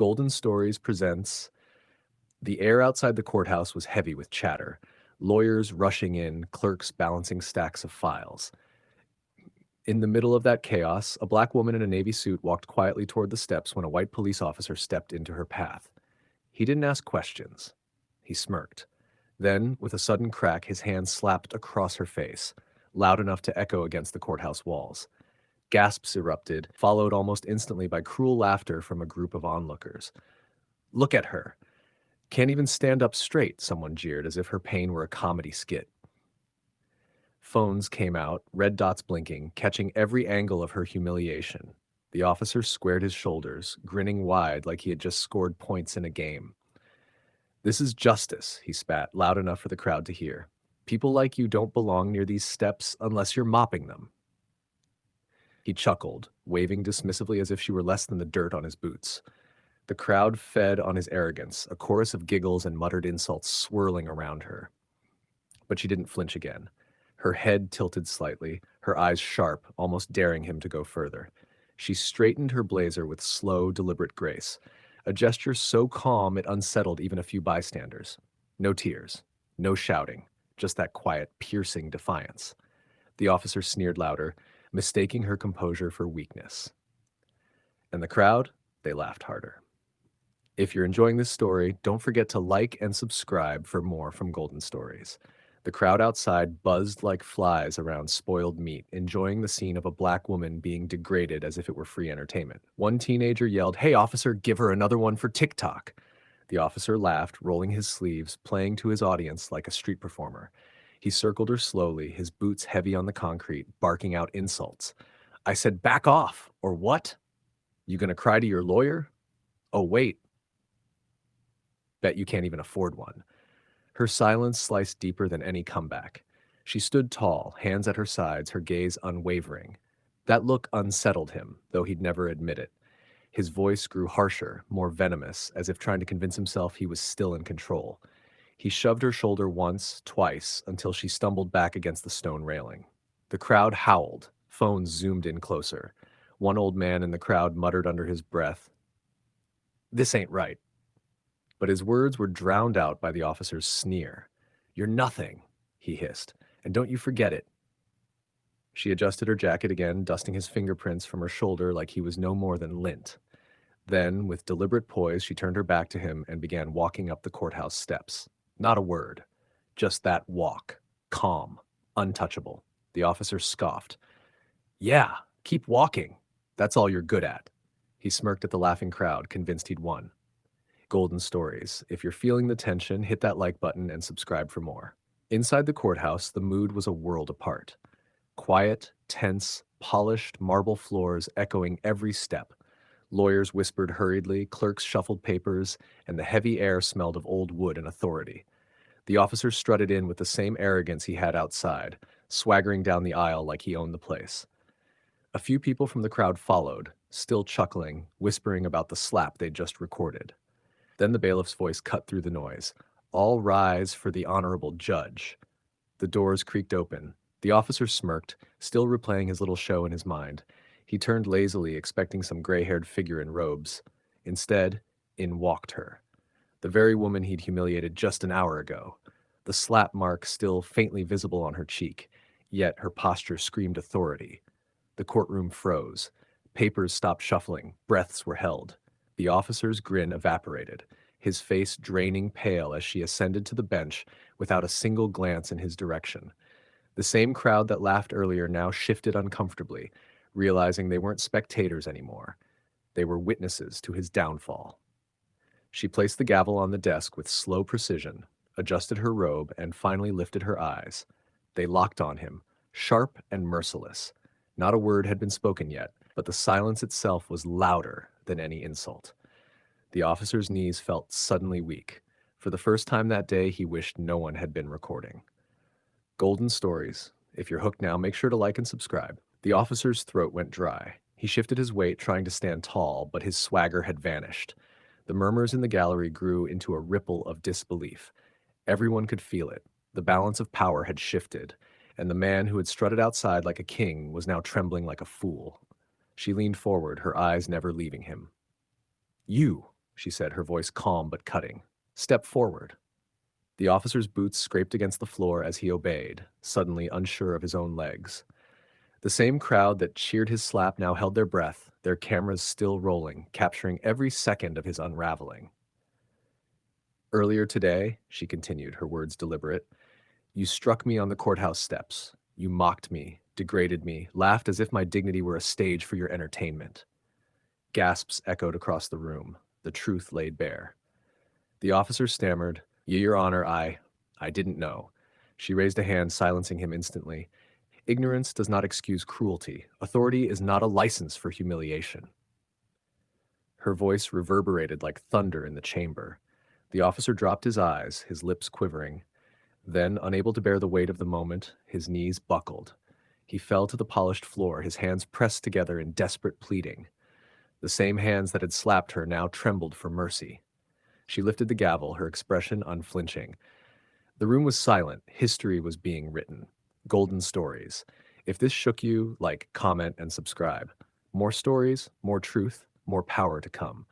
Golden Stories presents. The air outside the courthouse was heavy with chatter. Lawyers rushing in, clerks balancing stacks of files. In the middle of that chaos, a black woman in a navy suit walked quietly toward the steps when a white police officer stepped into her path. He didn't ask questions. He smirked. Then, with a sudden crack, his hand slapped across her face, loud enough to echo against the courthouse walls. Gasps erupted, followed almost instantly by cruel laughter from a group of onlookers. "Look at her. Can't even stand up straight," someone jeered, as if her pain were a comedy skit. Phones came out, red dots blinking, catching every angle of her humiliation. The officer squared his shoulders, grinning wide like he had just scored points in a game. "This is justice," he spat, loud enough for the crowd to hear. "People like you don't belong near these steps unless you're mopping them." He chuckled, waving dismissively as if she were less than the dirt on his boots. The crowd fed on his arrogance, a chorus of giggles and muttered insults swirling around her. But she didn't flinch again. Her head tilted slightly, her eyes sharp, almost daring him to go further. She straightened her blazer with slow, deliberate grace, a gesture so calm it unsettled even a few bystanders. No tears, no shouting, just that quiet, piercing defiance. The officer sneered louder, mistaking her composure for weakness. And the crowd, they laughed harder. If you're enjoying this story, don't forget to like and subscribe for more from Golden Stories. The crowd outside buzzed like flies around spoiled meat, enjoying the scene of a black woman being degraded as if it were free entertainment. One teenager yelled, "Hey, officer, give her another one for TikTok." The officer laughed, rolling his sleeves, playing to his audience like a street performer. He circled her slowly, his boots heavy on the concrete, barking out insults. "I said back off, or what? You gonna cry to your lawyer? Oh, wait. Bet you can't even afford one." Her silence sliced deeper than any comeback. She stood tall, hands at her sides, her gaze unwavering. That look unsettled him, though he'd never admit it. His voice grew harsher, more venomous, as if trying to convince himself he was still in control. He shoved her shoulder once, twice, until she stumbled back against the stone railing. The crowd howled. Phones zoomed in closer. One old man in the crowd muttered under his breath, "This ain't right." But his words were drowned out by the officer's sneer. "You're nothing," he hissed, "and don't you forget it." She adjusted her jacket again, dusting his fingerprints from her shoulder like he was no more than lint. Then, with deliberate poise, she turned her back to him and began walking up the courthouse steps. Not a word. Just that walk. Calm. Untouchable. The officer scoffed. "Yeah, keep walking. That's all you're good at." He smirked at the laughing crowd, convinced he'd won. Golden Stories. If you're feeling the tension, hit that like button and subscribe for more. Inside the courthouse, the mood was a world apart. Quiet, tense, polished marble floors echoing every step. Lawyers whispered hurriedly, clerks shuffled papers, and the heavy air smelled of old wood and authority. The officer strutted in with the same arrogance he had outside, swaggering down the aisle like he owned the place. A few people from the crowd followed, still chuckling, whispering about the slap they'd just recorded. Then the bailiff's voice cut through the noise. "All rise for the honorable judge." The doors creaked open. The officer smirked, still replaying his little show in his mind. He turned lazily, expecting some gray-haired figure in robes. Instead, in walked her. The very woman he'd humiliated just an hour ago. The slap mark still faintly visible on her cheek, yet her posture screamed authority. The courtroom froze. Papers stopped shuffling. Breaths were held. The officer's grin evaporated, his face draining pale as she ascended to the bench without a single glance in his direction. The same crowd that laughed earlier now shifted uncomfortably, realizing they weren't spectators anymore. They were witnesses to his downfall. She placed the gavel on the desk with slow precision, adjusted her robe, and finally lifted her eyes. They locked on him, sharp and merciless. Not a word had been spoken yet, but the silence itself was louder than any insult. The officer's knees felt suddenly weak. For the first time that day, he wished no one had been recording. Golden Stories. If you're hooked now, make sure to like and subscribe. The officer's throat went dry. He shifted his weight, trying to stand tall, but his swagger had vanished. The murmurs in the gallery grew into a ripple of disbelief. Everyone could feel it. The balance of power had shifted, and the man who had strutted outside like a king was now trembling like a fool. She leaned forward, her eyes never leaving him. "You," she said, her voice calm but cutting. "Step forward." The officer's boots scraped against the floor as he obeyed, suddenly unsure of his own legs. The same crowd that cheered his slap now held their breath, their cameras still rolling, capturing every second of his unraveling. "Earlier today," she continued, her words deliberate, "you struck me on the courthouse steps. You mocked me, degraded me, laughed as if my dignity were a stage for your entertainment." Gasps echoed across the room, the truth laid bare. The officer stammered, "Your Honor, I didn't know." She raised a hand, silencing him instantly. "Ignorance does not excuse cruelty. Authority is not a license for humiliation." Her voice reverberated like thunder in the chamber. The officer dropped his eyes, his lips quivering. Then, unable to bear the weight of the moment, his knees buckled. He fell to the polished floor, his hands pressed together in desperate pleading. The same hands that had slapped her now trembled for mercy. She lifted the gavel, her expression unflinching. The room was silent. History was being written. Golden stories. If this shook you, like, comment, and subscribe. More stories, more truth, more power to come.